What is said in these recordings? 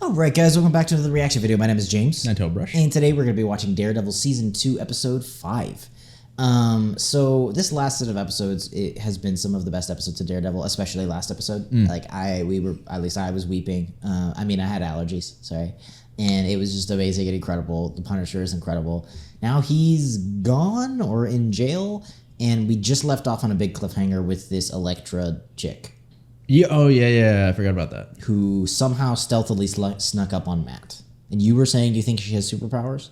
Alright guys, welcome back to another reaction video. My name is James. Ninetailedbrush. And today we're going to be watching Daredevil Season 2, Episode 5. So this last set of episodes, it has been some of the best episodes of Daredevil, especially last episode. I was weeping. I had allergies, sorry. And it was just amazing and incredible. The Punisher is incredible. Now he's gone or in jail, and we just left off on a big cliffhanger with this Elektra chick. Yeah, yeah, I forgot about that. Who somehow stealthily snuck up on Matt. And you were saying you think she has superpowers?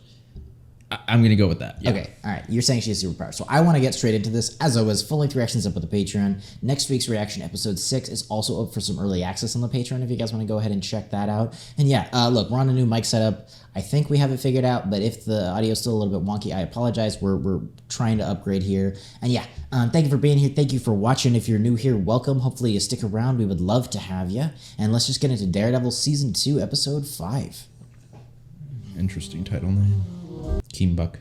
I'm going to go with that. Yeah. Okay, all right. You're saying she has superpowers. So I want to get straight into this. As always, full-length reactions up with the Patreon. Next week's reaction, episode 6, is also up for some early access on the Patreon if you guys want to go ahead and check that out. And yeah, look, we're on a new mic setup. I think we have it figured out, but if the audio's still a little bit wonky, I apologize. We're trying to upgrade here. And yeah, thank you for being here. Thank you for watching. If you're new here, welcome. Hopefully you stick around. We would love to have you. And let's just get into Daredevil Season 2, Episode 5. Interesting title name. Kinbaku.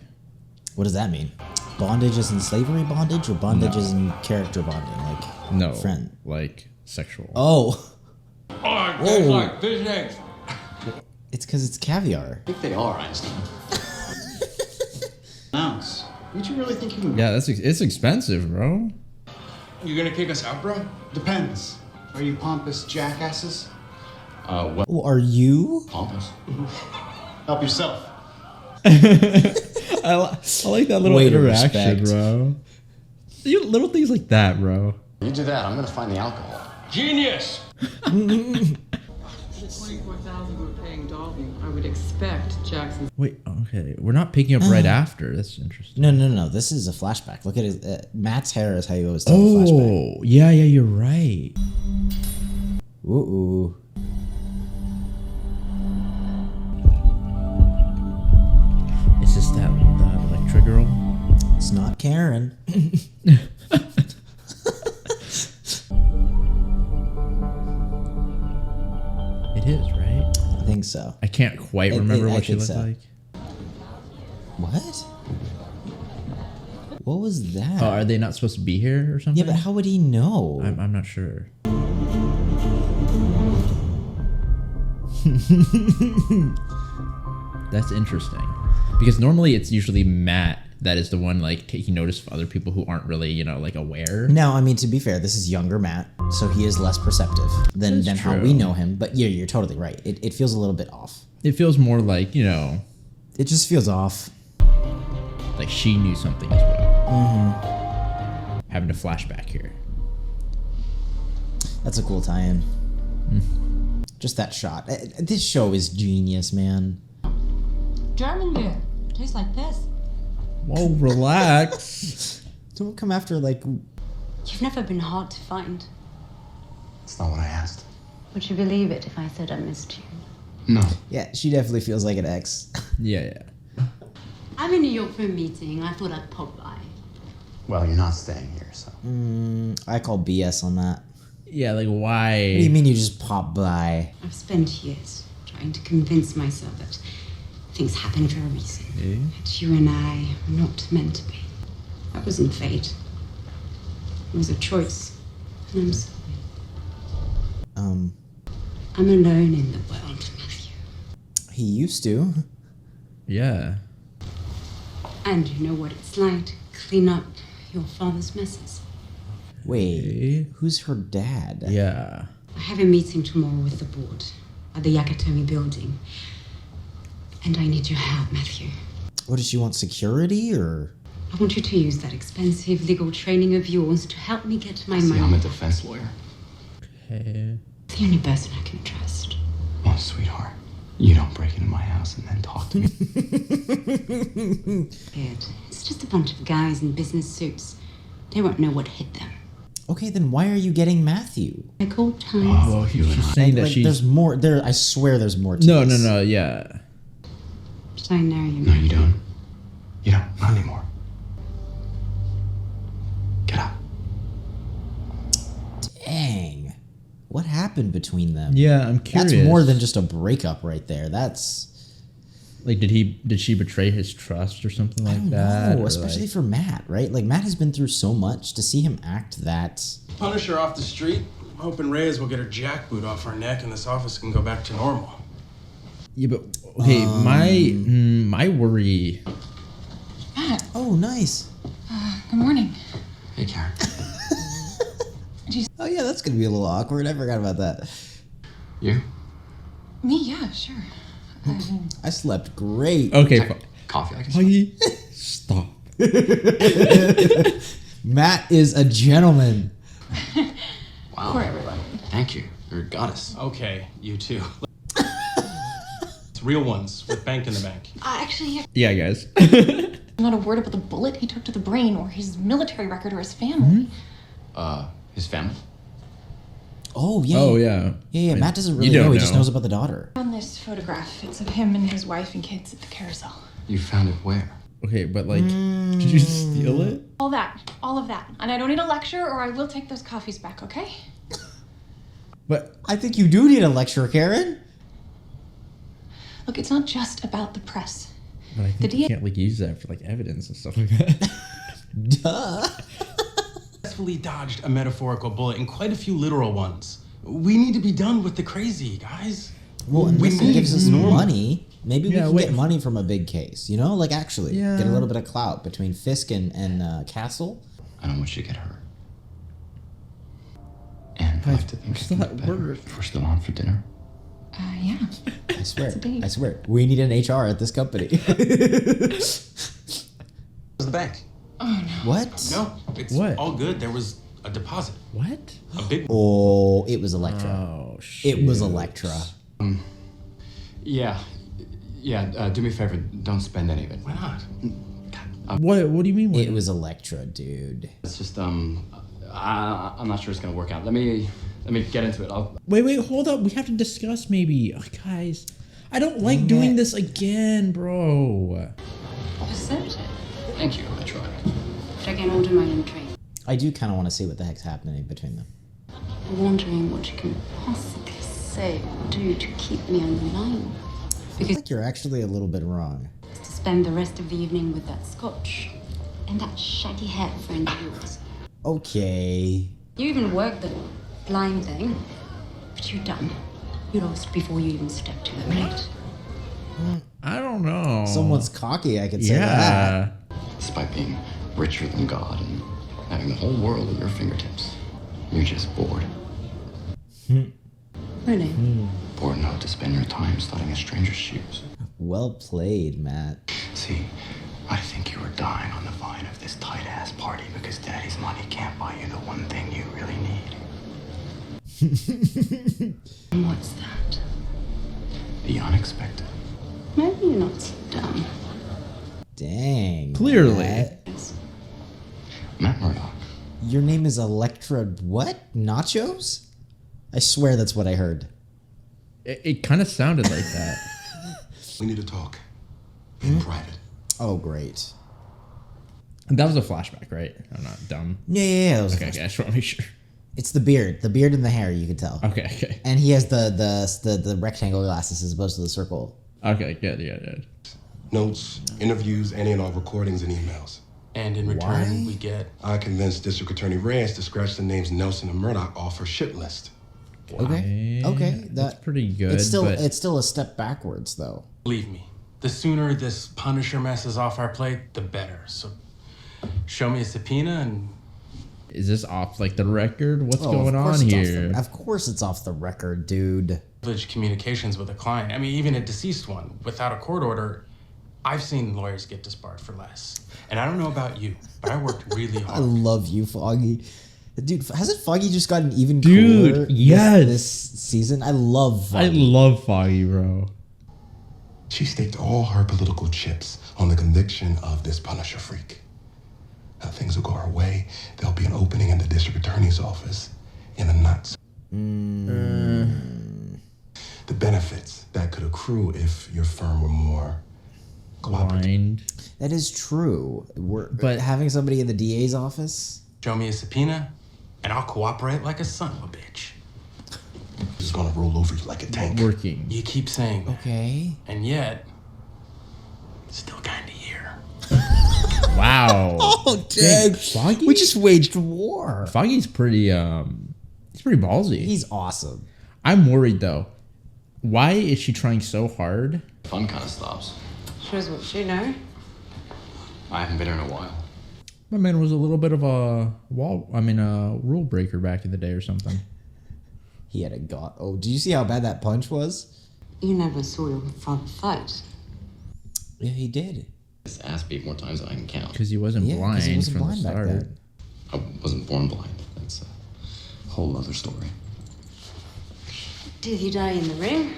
What does that mean? Bondage is in slavery bondage, or bondage is in character bonding? Like, no, friend. Like sexual. Oh. Oh, that's like fish eggs. It's because it's caviar. I think they are, Einstein. Ounce. Did you really think you can... Yeah, it's expensive, bro. You gonna kick us out, bro? Depends. Are you pompous jackasses? Well, are you? Pompous. Help yourself. I like that little interaction, respect. bro. Little things like that, bro. You do that, I'm gonna find the alcohol. Genius! The 24,000 we're paying Dardevil, I would expect Jackson's. Wait, okay. We're not picking up right after. That's interesting. No. This is a flashback. Look at his Matt's hair is how you always tell the flashback. Oh, yeah, you're right. Ooh. Is this that the Elektra girl? It's not Karen. It is, right? I think so. I can't quite remember what she looked like. What? What was that? Oh, are they not supposed to be here or something? Yeah, but how would he know? I'm not sure. That's interesting. Because normally it's usually Matt that is the one like taking notice of other people who aren't really, like aware. Now, to be fair, this is younger Matt, so he is less perceptive than how we know him. But yeah, you're totally right. It feels a little bit off. It feels more like, It just feels off. like she knew something as well. Having a flashback here. That's a cool tie-in. Just that shot. This show is genius, man. German beer. Tastes like this. Whoa, relax. Don't come after, like... You've never been hard to find. That's not what I asked. Would you believe it if I said I missed you? No. Yeah, she definitely feels like an ex. Yeah. I'm in New York for a meeting. I thought I'd pop by. Well, you're not staying here, so... I call BS on that. Yeah, like why? What do you mean you just pop by? I've spent years trying to convince myself that things happen for a reason. That you and I were not meant to be. That wasn't fate. It was a choice. And I'm sorry. I'm alone in the world, Matthew. He used to. Yeah. And you know what it's like to clean up your father's messes. Wait, who's her dad? Yeah. I have a meeting tomorrow with the board at the Yakatomi building. And I need your help, Matthew. What, does she want security, or...? I want you to use that expensive legal training of yours to help me get my See, money. I'm a defense lawyer. Okay. The only person I can trust. Oh, sweetheart. You don't break into my house and then talk to me. Good. It's just a bunch of guys in business suits. They won't know what hit them. Okay, then why are you getting Matthew? I called times. Well, she's saying that she's... There's more... I swear there's more to No, this. yeah. Should I know you? No, you don't. You don't. Not anymore. Get up. Dang. What happened between them? Yeah, I'm curious. That's more than just a breakup right there. That's... Like, did she betray his trust or something like that? No, especially for Matt, right? Like, Matt has been through so much. To see him act that... Punisher off the street. I'm hoping Reyes will get her jackboot off our neck and this office can go back to normal. Yeah, but okay, my worry. Matt, Oh, nice. good morning. Hey, Karen. Oh yeah, that's gonna be a little awkward. I forgot about that. You? Me? Yeah, sure. I slept great. Okay, Coffee, I guess. Foggy, stop. Matt is a gentleman. Wow. For everyone. Thank you. You're a goddess. Okay, you too. It's real ones with bank in the bank. Actually, Yeah, guys. not a word about the bullet he took to the brain, or his military record, or his family. His family? Oh yeah. Oh yeah. Yeah. Matt doesn't really You don't know. He just know. knows about the daughter. On this photograph, it's of him and his wife and kids at the carousel. You found it where? Okay, but like, did you steal it? All of that. And I don't need a lecture, or I will take those coffees back, okay? But I think you do need a lecture, Karen. Look, it's not just about the press. I think The you DA can't like use that for like evidence and stuff like that. Duh. Successfully dodged a metaphorical bullet and quite a few literal ones. We need to be done with the crazy, guys. Well, unless We he gives us need normal. money, maybe we Yeah, can wait. get money from a big case. You know, like actually Yeah. get a little bit of clout between Fisk and Castle. I don't want you to get hurt. And I like to think still it's at better work. if we're still on for dinner. yeah. I swear. It's a date. I swear. We need an HR at this company. Where's the bank? What? No, it's What? all good. There was a deposit. What? A big Oh, it was Elektra. Oh shit. It was Elektra. Yeah. Do me a favor. Don't spend any of it. Why not? What do you mean? It was Elektra, dude. It's just, I'm not sure it's gonna work out. Let me get into it. Wait, hold up. We have to discuss maybe. Oh, guys, I don't like doing this again, bro. Assertive. Thank you. I tried. But I can order my own train. I do kind of want to see what the heck's happening between them. I'm wondering what you can possibly say or do to keep me on the line. I Because think you're actually a little bit wrong. to spend the rest of the evening with that Scotch and that shaggy haired friend of yours. Okay. You even worked the blind thing, but you're done. You lost before you even stepped to the plate. I don't know. Someone's cocky, I could say that. Yeah. Despite being richer than God and having the whole world at your fingertips, you're just bored. Really? Bored enough to spend your time studying a stranger's shoes. Well played, Matt. See, I think you were dying on the vine of this tight-ass party because daddy's money can't buy you the one thing you really need. And what's that? The unexpected. Maybe you're not so dumb. Dang. Clearly. Matt. Matt Murdock. Your name is Elektra what? Nachos? I swear that's what I heard. It kind of sounded like that. We need to talk. In private. Oh, great. And that was a flashback, right? I'm not dumb. Yeah. That was Okay, I just want to make sure. It's the beard and the hair. You could tell. Okay. And he has the rectangle glasses as opposed to the circle. Okay, good. Notes, interviews, any and all recordings and emails. And in return, Why? we get I convinced District Attorney Reyes to scratch the names Nelson and Murdoch off her shit list. Okay. That's pretty good. It's still but it's still a step backwards though. Believe me, the sooner this Punisher mess is off our plate, the better. So show me a subpoena and is this off like the record? What's Oh, going of course on it's off here? of course it's off the record, dude. privileged communications with a client. I mean, even a deceased one without a court order. I've seen lawyers get disbarred for less. And I don't know about you, but I worked really I hard. love you, Foggy. Dude, hasn't Foggy just gotten even Dude, cooler yes. this season? I love Foggy. I love Foggy, bro. She staked all her political chips on the conviction of this Punisher freak. Now things will go her way. There'll be an opening in the district attorney's office in the nuts. The benefits that could accrue if your firm were more cooperative. Blind. That is true. But- But having somebody in the DA's office? Show me a subpoena, and I'll cooperate like a son of a bitch. It's gonna roll over you like a tank. Working. You keep saying that, Okay. and yet, still kinda here. Wow. Oh, dang. Foggy? We just waged war. Foggy's pretty he's pretty ballsy. He's awesome. I'm worried though. Why is she trying so hard? Fun kind of stops. Shows what you know. I haven't been here in a while. My man was a little bit of a rule breaker back in the day or something. He had a god. Oh, did you see how bad that punch was? You never saw your father fight. Yeah, he did. This ass beat more times than I can count. Because he wasn't Yeah, 'cause blind he wasn't from blind the back start. then. I wasn't born blind. That's a whole other story. Did he die in the ring?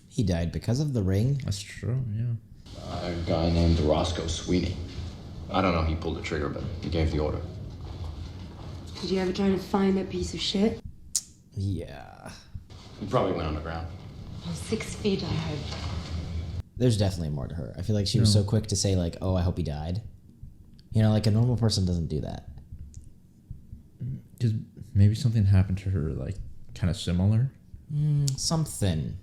He died because of the ring. That's true, yeah. A guy named Roscoe Sweeney. I don't know he pulled the trigger, but he gave the order. Did you ever try to find that piece of shit? Yeah. He probably went underground. Oh, 6 feet, I hope. There's definitely more to her. I feel like she was so quick to say, like, oh, I hope he died. You know, like a normal person doesn't do that. Because maybe something happened to her, like, kind of similar. Something.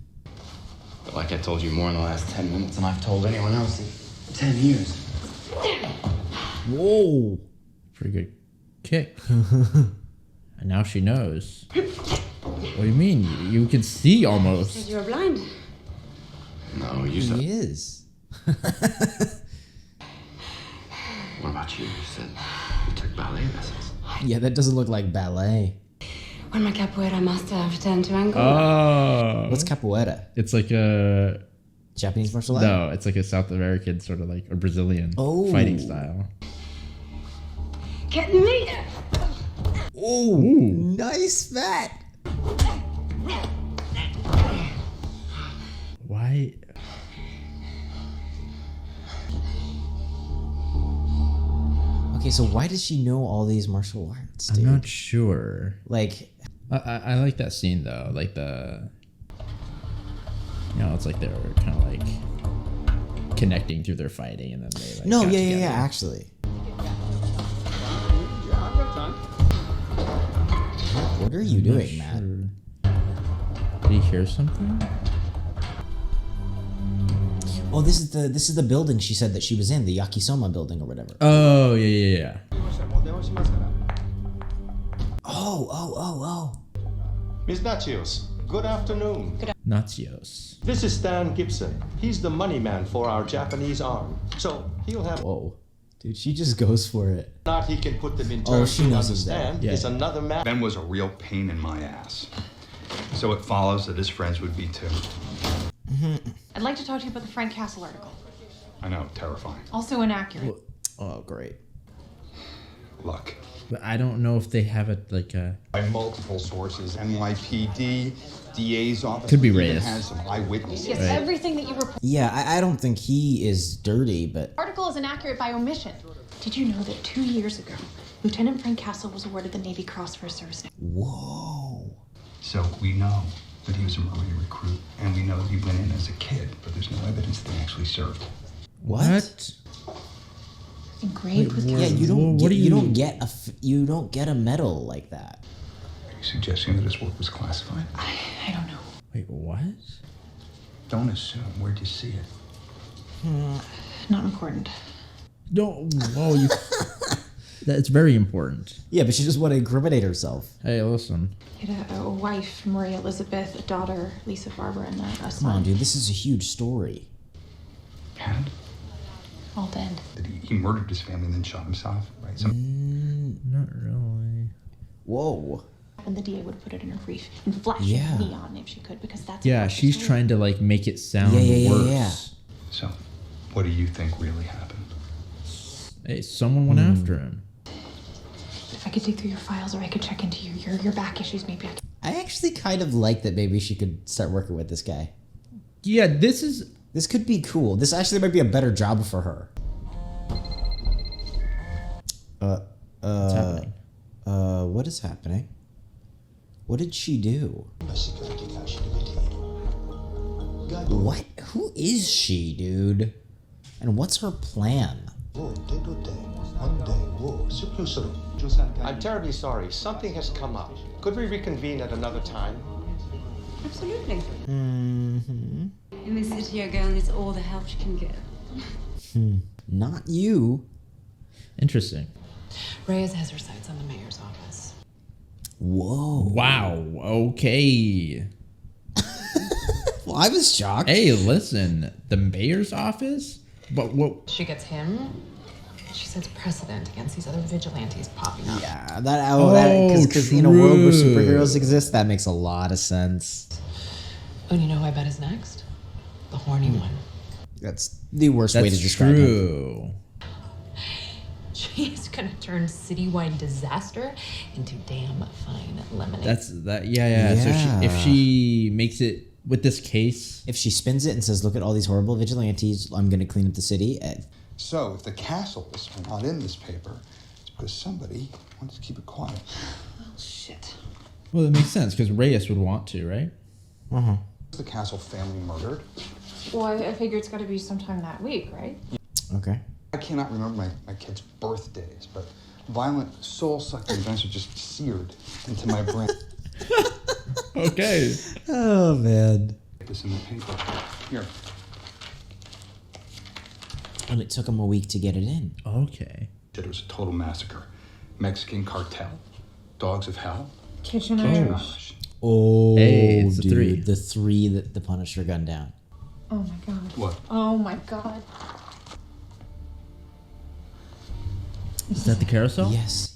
But like I told you more in the last 10 minutes than I've told anyone else in 10 years. Whoa. Pretty good kick. And now she knows. What do you mean? You can see almost. Said you were blind. No, you said. He is. What about you? You said you took ballet lessons. Yeah, that doesn't look like ballet. When my capoeira master returned to Angola. Oh. What's capoeira? It's like a... Japanese martial art? No, it's like a South American sort of like a Brazilian fighting style. Get me! Oh, nice vat. Why? Okay, so why does she know all these martial arts, dude? I'm not sure. Like, I like that scene though, like the... You know, it's like they're kind of like connecting through their fighting and then they like no, got yeah, together. actually. What are you doing, Matt? Did he hear something? Oh, this is the building she said that she was in, the Yakisoma building or whatever. Oh, yeah. Oh. Miss Nachios, good afternoon. Nazios. This is Stan Gibson. He's the money man for our Japanese arm. So he'll have Whoa. Dude, she just goes for it. not he can put them in Oh, terms she to knows he's there. understand. Yeah. It's another matter. Ben was a real pain in my ass. So it follows that his friends would be too. I'd like to talk to you about the Frank Castle article. I know, terrifying. Also inaccurate. Oh, great. Luck. But I don't know if they have it like a... By multiple sources, NYPD, DA's office. Could be even Reyes. has some eyewitnesses. Yes, everything that you report. Yeah, I don't think he is dirty, but... Article is inaccurate by omission. Did you know that 2 years ago, Lieutenant Frank Castle was awarded the Navy Cross for his service? Whoa. So we know that he was a Marine recruit, and we know that he went in as a kid, but there's no evidence that he actually served. What? Engraved with Yeah, you don't get you don't get a medal like that. Are you suggesting that his work was classified? I don't know. Wait, what? Don't assume. Where'd you see it? Not important. No, whoa, you... That's very important. Yeah, but she just want to incriminate herself. Hey, listen. He had a wife, Maria Elizabeth, a daughter, Lisa Barbara, and a son. Come on, dude, this is a huge story. Had? All dead. Did he murdered his family and then shot himself? Right? Not really. Whoa. And the DA would put it in her brief in flashing Yeah. neon if she could, because that's Yeah, what she's story. trying to like make it sound Yeah. worse. So, what do you think really happened? Hey, someone went after him. If I could dig through your files, or I could check into your back issues, maybe I could. I actually kind of like that maybe she could start working with this guy. Yeah, this could be cool. This actually might be a better job for her. What's happening? What is happening? What did she do? What? Who is she, dude? And what's her plan? I'm terribly sorry. Something has come up. Could we reconvene at another time? Absolutely. Mm-hmm. And this city girl needs all the help she can get. Not you. Interesting. Reyes has her sights on the mayor's office. Whoa. Wow. Okay. Well, I was shocked. Hey, listen. The mayor's office? But what? She gets him. She sets precedent against these other vigilantes popping up. Yeah, because in a world where superheroes exist, that makes a lot of sense. And you know who I bet is next? The horny one. That's the worst way to describe true. him. She's gonna turn citywide disaster into damn fine lemonade. Yeah. So if she makes it with this case, if she spins it and says, "Look at all these horrible vigilantes, I'm gonna clean up the city." So if the castles are not in this paper, it's because somebody wants to keep it quiet. Oh, shit. well, it makes sense because Reyes would want to, right? The Castle family murdered. Well, I figure it's got to be sometime that week, right? Okay. I cannot remember my kids' birthdays, but violent, soul-sucking events are just seared into my brain. Okay. Oh man. This in the paper. Here. And it took him a week to get it in. Okay. It was a total massacre. Mexican cartel, dogs of hell. Kitchen Gosh. Oh, Hey, it's dude, the three. the three that the Punisher gunned down. Oh my god. What? Oh my god. Is that the carousel? Yes.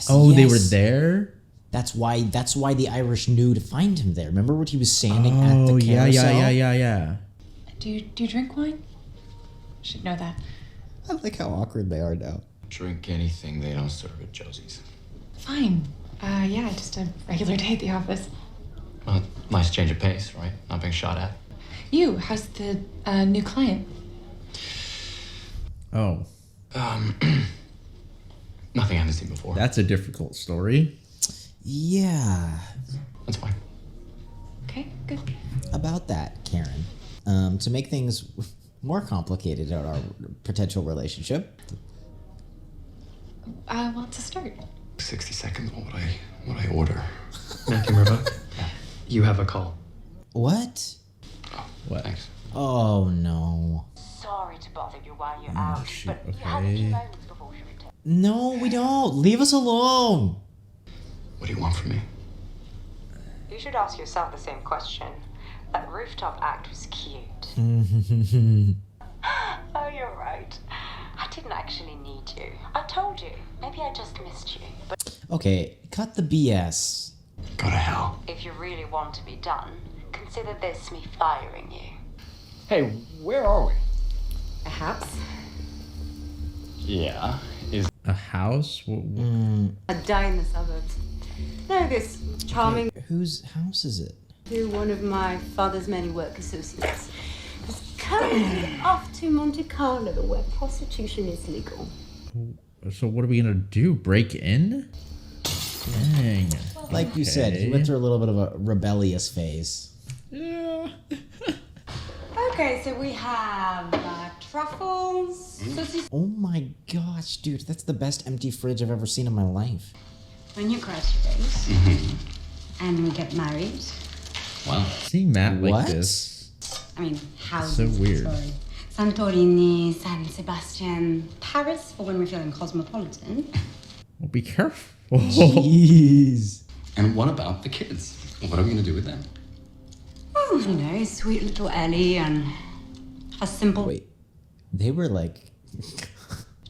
Oh, they yes. were there? That's why the Irish knew to find him there. Remember when he was standing at the Oh, carousel? yeah. Do you drink wine? Should know that. I like how awkward they are now. Drink anything they don't serve at Josie's. Fine. Yeah, just a regular day at the office. Well, nice change of pace, right? Not being shot at. You, how's the new client? Oh, Nothing I haven't seen before. that's a difficult story. Yeah. That's fine. Okay, good. About that, Karen. To make things more complicated in our potential relationship. Well, to start. 60 seconds on what I order. Matthew River, you have a call. What? What? Thanks. Oh no. Sorry to bother you while you're out, shoot, but you have a few okay. moments before she returns. No, we don't. Leave us alone. What do you want from me? You should ask yourself the same question. That rooftop act was cute. Oh, you're right. I didn't actually need you. I told you. Maybe I just missed you. But Okay, cut the BS. Go to hell. if you really want to be done, consider this me firing you. Hey, where are we? Perhaps Yeah. Is A house? A die in the suburbs. No, this charming Whose house is it? who one of my father's many work associates is currently off to Monte Carlo, where prostitution is legal. So what are we gonna do? Break in? Dang. Like you said, he went through a little bit of a rebellious phase. Yeah. Okay, so we have truffles, sausages. Oh my gosh, dude, that's the best empty fridge I've ever seen in my life. When you graduate and we get married. Wow. Seeing Matt like What? this. I mean, houses. So weird. Sorry. Santorini, San Sebastian, Paris for when we're feeling cosmopolitan. Well, be careful. Jeez. And what about the kids? What are we gonna do with them? Oh, you know, sweet little Ellie and a simple. Wait, they were like...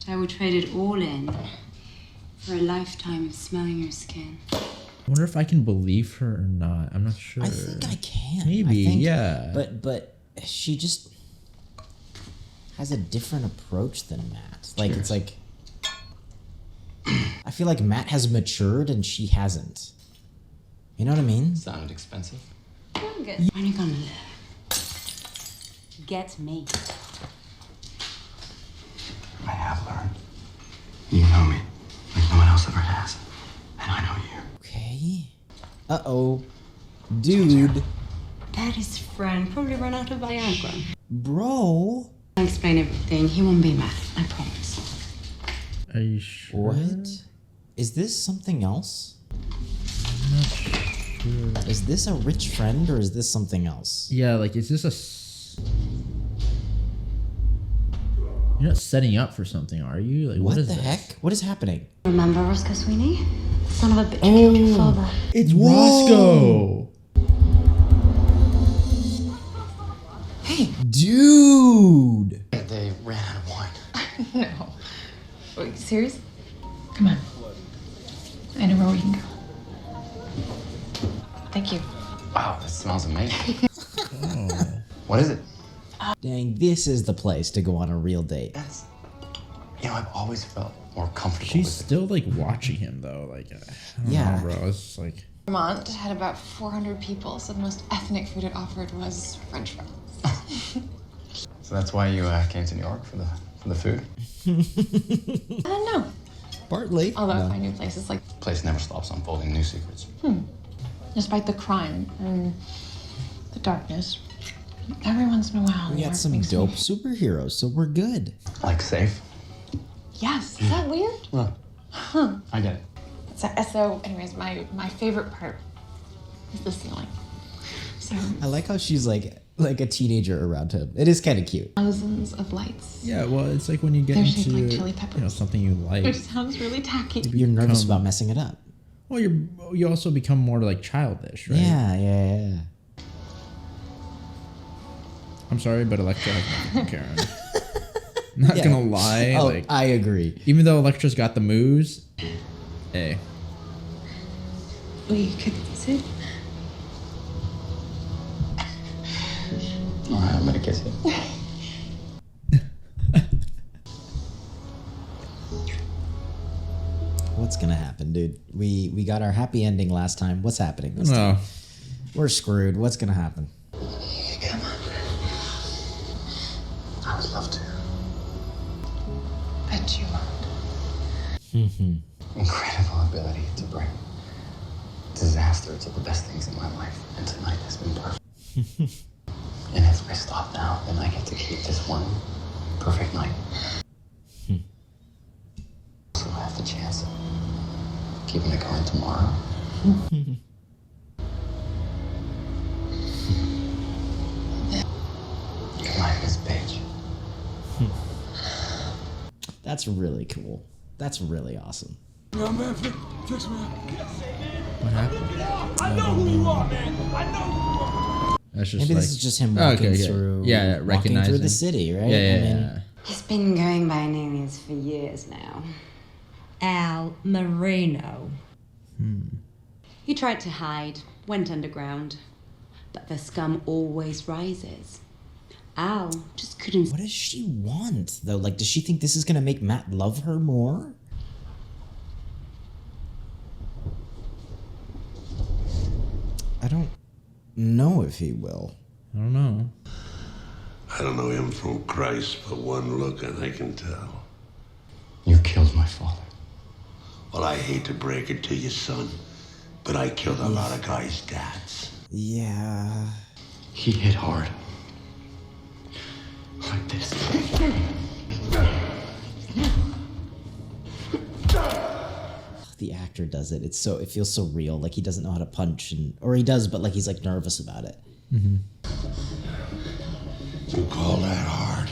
I would trade it all in for a lifetime of smelling your skin. I wonder if I can believe her or not. I'm not sure. I think I can. Maybe, I think, yeah. But she just has a different approach than Matt. Like, it's like... I feel like Matt has matured and she hasn't. You know what I mean? Sounded expensive. Good. Only gonna get me. I have learned. You know me like no one else ever has. And I know you. Okay. Uh-oh. Dude. That is friend. Probably run out of Viagra. Bro. I'll explain everything. He won't be mad. I promise. Are you sure? What? Is this something else? I'm not sure. Is this a rich friend or is this something else? Yeah, like, is this You're not setting up for something, are you? Like, What is the this? heck? What is happening? Remember Roscoe Sweeney? son of a bitch killed your father. It's Roscoe. Hey. Dude. They ran out of wine. No. Wait, serious? Come on. I know where we can go. Thank you. Wow, that smells amazing. What is it? Dang, this is the place to go on a real date. That's, you know, I've always felt more comfortable She's with still like watching him though. Like, I don't Yeah. know, bro. It's just like. Vermont had about 400 people, so the most ethnic food it offered was French fries. So that's why you came to New York for the food? I don't know. Partly. Although I No. find new places like, The place never stops unfolding new secrets. despite the crime and the darkness, every once in a while, We New got York some makes dope me- superheroes, so we're good. Like safe? Yes, is that weird? I get it. So anyways, my favorite part is the ceiling. So I like how she's like a teenager around him. It is kind of cute. thousands of lights. Yeah, well, it's like when you get They're shaped into like chili peppers. you know something you like. Which sounds really tacky. You're nervous about messing it up. Well, you also become more like childish, right? Yeah. I'm sorry, but Elektra has nothing, Karen. Not Yeah. gonna lie, Oh, like I agree. even though Elektra's got the moves, hey, We could sit. All right, I'm gonna kiss you. What's gonna happen, dude? We got our happy ending last time. What's happening this time? no, We're screwed. What's gonna happen? Come on. I would love to. Bet you won't. Incredible ability to bring disaster to the best things in my life, and tonight has been perfect. And if I stop now, then I get to keep this one perfect night. So I have the chance of keeping it going tomorrow. Good night, Miss Page. That's really cool. That's really awesome. what happened? That's just Maybe like, this is just him Oh, walking okay, through. yeah, walking recognizing through the city, right? Yeah, I mean, yeah. He's been going by an alias for years now. Al Marino. He tried to hide, went underground, but the scum always rises. Al just couldn't. What does she want though? Like, does she think this is gonna make Matt love her more? I don't know if he will. I don't know. I don't know him from Christ, but one look and I can tell. You killed my father. Well, I hate to break it to you, son, but I killed a lot of guys' dads. Yeah. He hit hard. Like this. The actor does it. It feels so real. Like he doesn't know how to punch, or he does, but like he's like nervous about it. You call that hard?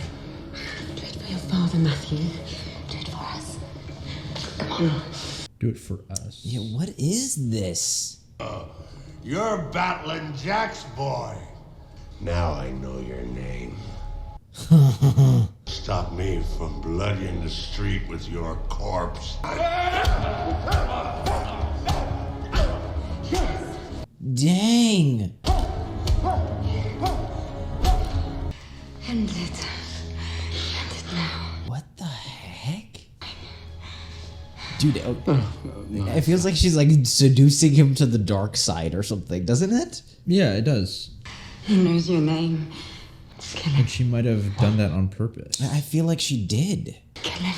Do it for your father, Matthew. Do it for us. Come on. Do it for us. Yeah. What is this? You're battling Jack's boy. Now I know your name. Stop me from bloodying the street with your corpse. Dang. End it. End it now. What the heck? Dude, it feels like she's like seducing him to the dark side or something, doesn't it? Yeah, it does. He knows your name. Just kill him. And she might have done that on purpose. I feel like she did. Kill him.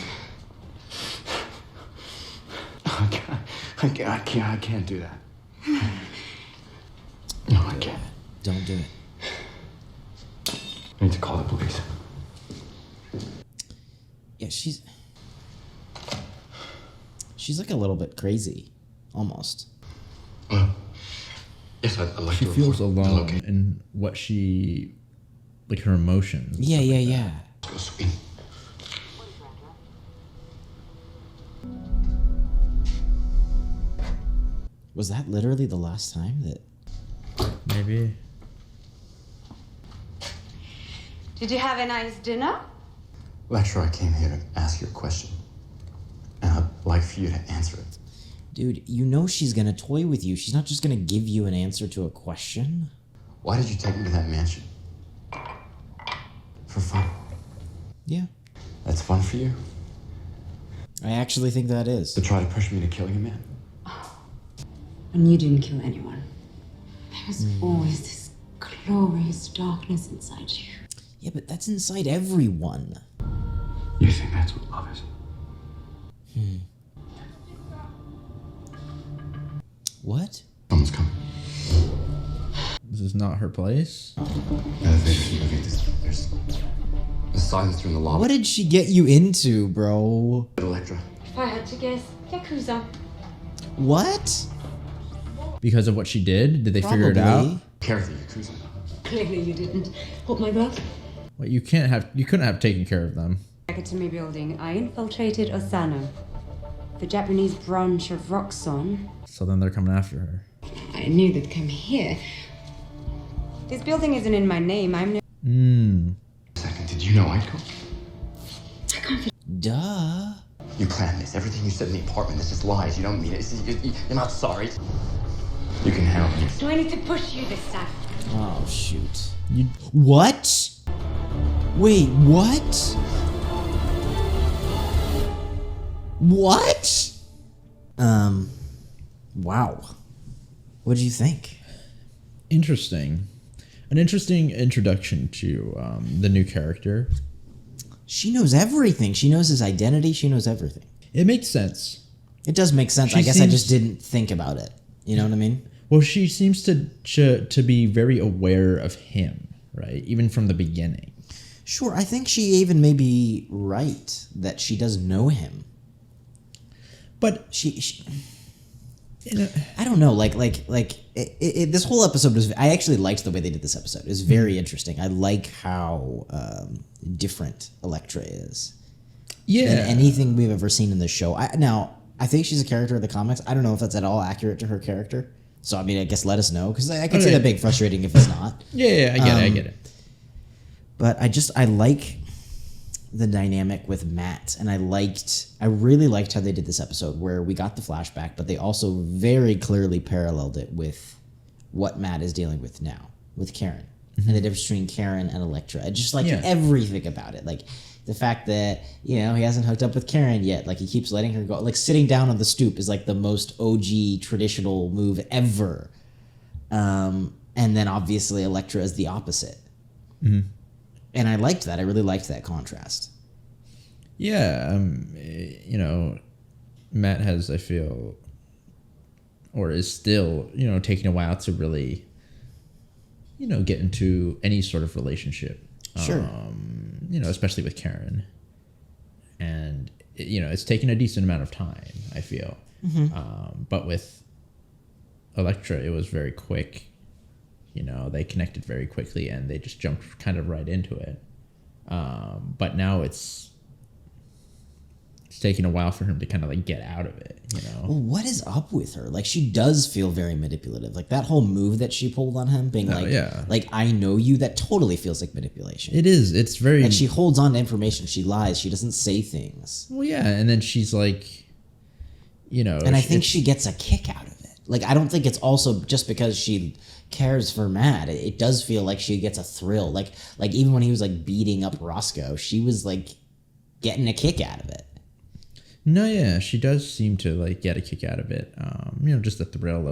I can't do that. No, I can't. Don't do it. I need to call the police. Yeah, she's like a little bit crazy, almost. Yes, I'd like She to feels report the alone location. in what she, like her emotions. and Yeah, stuff yeah, like yeah. Let's go swing. Was that literally the last time that... Maybe. Did you have a nice dinner? Elektra, I came here to ask you a question. And I'd like for you to answer it. Dude, you know she's gonna toy with you. She's not just gonna give you an answer to a question. Why did you take me to that mansion? For fun? Yeah. That's fun for you? I actually think that is. To try to push me to killing a man? And you didn't kill anyone. There was always this glorious darkness inside you. Yeah, but that's inside everyone. You think that's what love is? What? Someone's coming. This is not her place. Elevators moving. There's silence in the lobby. What did she get you into, bro? Elektra. If I had to guess, Yakuza. What? Because of what she did? Did they figure it out? Care of the Yakuza. Clearly you didn't. Hold my breath. Well, you couldn't have taken care of them. Academy building, I infiltrated Osano, the Japanese branch of Roxxon. So then they're coming after her. I knew they'd come here. This building isn't in my name. I'm no. Second, did you know I'd come? I can't. Duh. You planned this. Everything you said in the apartment, this is lies. You don't mean it. You're not sorry. You can help me. Do I need to push you this time? Oh, shoot. What? Wait, what? What? Wow. What did you think? Interesting. An interesting introduction to the new character. She knows everything. She knows his identity. She knows everything. It makes sense. It does make sense. I guess I just didn't think about it. You know what I mean? Well, she seems to be very aware of him, right? Even from the beginning. Sure, I think she even may be right that she does know him. But she I don't know, this whole episode was, I actually liked the way they did this episode. It was very interesting. I like how different Elektra is. Yeah. Than anything we've ever seen in the show. I think she's a character in the comics. I don't know if that's at all accurate to her character. So, I mean, I guess let us know, because I could see that being frustrating if it's not. Yeah, I get it. But I like the dynamic with Matt, and I really liked how they did this episode, where we got the flashback, but they also very clearly paralleled it with what Matt is dealing with now, with Karen, and the difference between Karen and Elektra. I just like everything about it. Like, the fact that, he hasn't hooked up with Karen yet. Like, he keeps letting her go. Like, sitting down on the stoop is like the most OG traditional move ever. And then obviously Elektra is the opposite. Mm-hmm. And I liked that. I really liked that contrast. Yeah. Matt has, I feel, or is still, taking a while to really, get into any sort of relationship. Sure. Especially with Karen. And, it's taken a decent amount of time, I feel. Mm-hmm. But with Elektra, it was very quick. They connected very quickly and they just jumped kind of right into it. But now it's taking a while for him to kind of like get out of it, Well, what is up with her? Like, she does feel very manipulative. Like, that whole move that she pulled on him, being like, I know you, that totally feels like manipulation. It is. It's very... And she holds on to information. She lies. She doesn't say things. Well, yeah. And then she's like, And I think she gets a kick out of it. Like, I don't think it's also just because she cares for Matt. It does feel like she gets a thrill. Like even when he was like beating up Roscoe, she was like getting a kick out of it. No, yeah, she does seem to like get a kick out of it. Just the thrill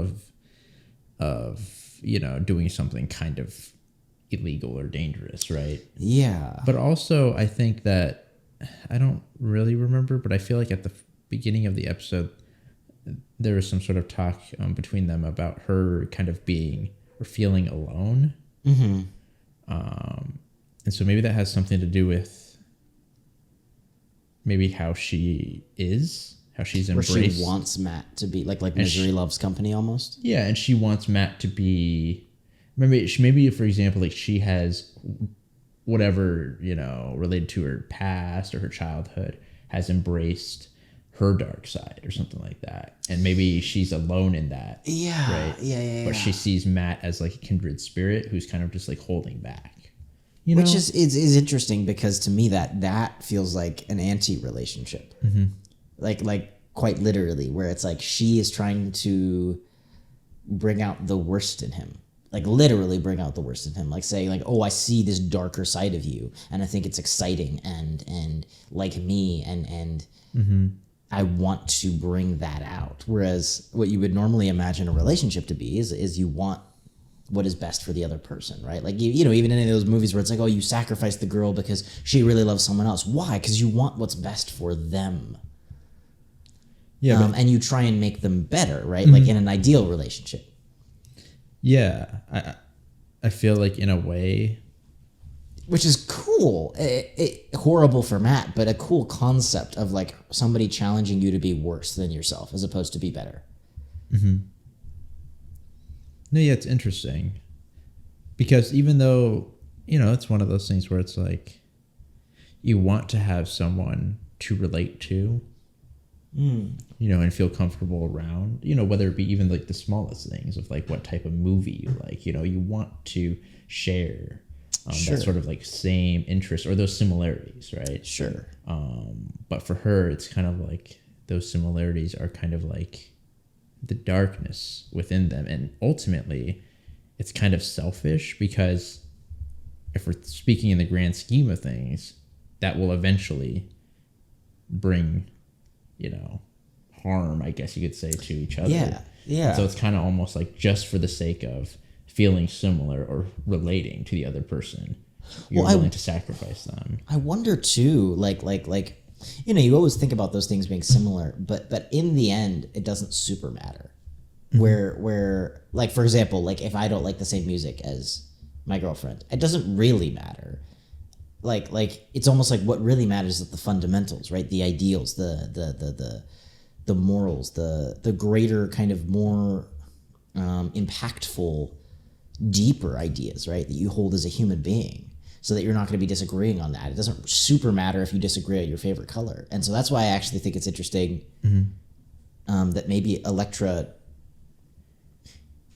of doing something kind of illegal or dangerous, right? Yeah. But also, I think that I don't really remember, but I feel like at the beginning of the episode, there was some sort of talk between them about her kind of being or feeling alone. Mm-hmm. And so maybe that has something to do with maybe how she is, how she's embraced. Where she wants Matt to be like Misery Loves Company almost. Yeah, and she wants Matt to be. Maybe for example, like she has whatever related to her past or her childhood has embraced her dark side or something like that. And maybe she's alone in that. Yeah. Right? Yeah. But she sees Matt as like a kindred spirit who's kind of just like holding back. You know? Which is interesting because to me that feels like an anti-relationship. Like quite literally, where it's like she is trying to bring out the worst in him. Like literally bring out the worst in him. Like saying like, oh, I see this darker side of you and I think it's exciting and like me and I want to bring that out. Whereas what you would normally imagine a relationship to be is you want what is best for the other person, right? Like, you know, even in any of those movies where it's like, oh, you sacrifice the girl because she really loves someone else. Why? Because you want what's best for them. Yeah. And you try and make them better, right? Like in an ideal relationship. Yeah. I feel like in a way... Which is cool. Horrible for Matt, but a cool concept of like somebody challenging you to be worse than yourself as opposed to be better. No, yeah, it's interesting. Because even though, you know, it's one of those things where it's like you want to have someone to relate to, you know, and feel comfortable around, you know, whether it be even like the smallest things of like what type of movie you like, you know, you want to share that sort of like same interest or those similarities, right? Sure. But for her, it's kind of like those similarities are kind of like the darkness within them. And ultimately, it's kind of selfish because if we're speaking in the grand scheme of things, that will eventually bring, you know, harm, I guess you could say, to each other. Yeah. And so it's kind of almost like just for the sake of feeling similar or relating to the other person, you're willing to sacrifice them. I wonder too, like, you know, you always think about those things being similar, but in the end, it doesn't super matter. Where like, for example, like if I don't like the same music as my girlfriend, it doesn't really matter. Like it's almost like what really matters is the fundamentals, right? The ideals, the morals, the greater kind of more impactful, deeper ideas, right? That you hold as a human being, so that you're not going to be disagreeing on that. It doesn't super matter if you disagree on your favorite color. And so that's why I actually think it's interesting that maybe Elektra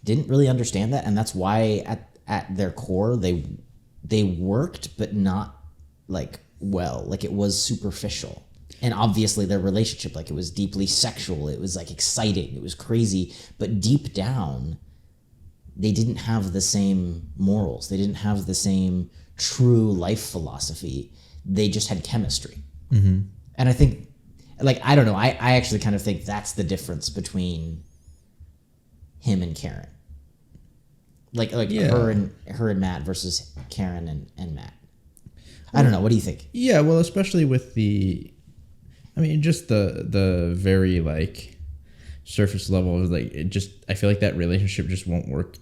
didn't really understand that, and that's why at their core they worked, but not like well, like it was superficial. And obviously their relationship, like it was deeply sexual, it was like exciting, it was crazy, but deep down they didn't have the same morals, they didn't have the same true life philosophy, they just had chemistry. And I think, like, I don't know, I actually kind of think that's the difference between him and Karen. Like her and Matt versus Karen and Matt. I don't know. What do you think? Yeah, well, especially with just the very like surface level of like, it just, I feel like that relationship just won't work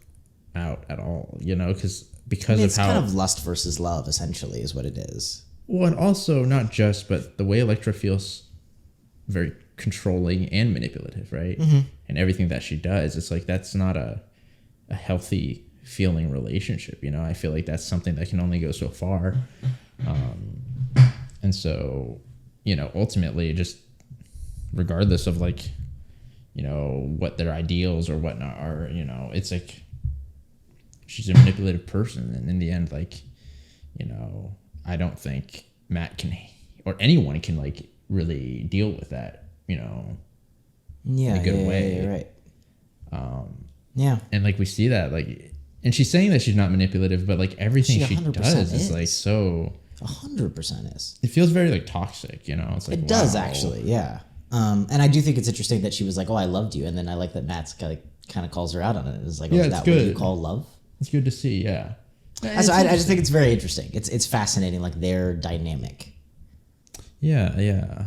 out at all, you know, because it's kind of lust versus love, essentially, is what it is. Well, and also not just, but the way Elektra feels very controlling and manipulative, right? And everything that she does, it's like that's not a healthy feeling relationship, you know. I feel like that's something that can only go so far. And so, you know, ultimately, just regardless of like, you know, what their ideals or whatnot are, you know, it's like she's a manipulative person, and in the end, like, you know, I don't think Matt can, or anyone can, like, really deal with that, you know, in a good way. Yeah, right. And like we see that, like, and she's saying that she's not manipulative, but like everything she does is like so 100% is. It feels very like toxic, you know. It's like, it does actually, yeah. And I do think it's interesting that she was like, "Oh, I loved you," and then I like that Matt's kind of calls her out on it. It's like, "Oh, is that what you call love?" It's good to see, yeah. So I just think it's very interesting. It's fascinating, like their dynamic. Yeah.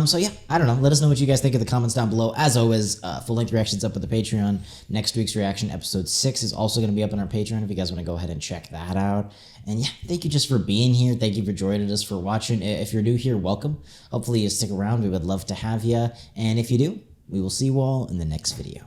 So yeah, I don't know. Let us know what you guys think in the comments down below. As always, full-length reactions up with the Patreon. Next week's reaction, episode 6, is also going to be up on our Patreon if you guys want to go ahead and check that out. And yeah, thank you just for being here. Thank you for joining us, for watching. If you're new here, welcome. Hopefully you stick around. We would love to have you. And if you do, we will see you all in the next video.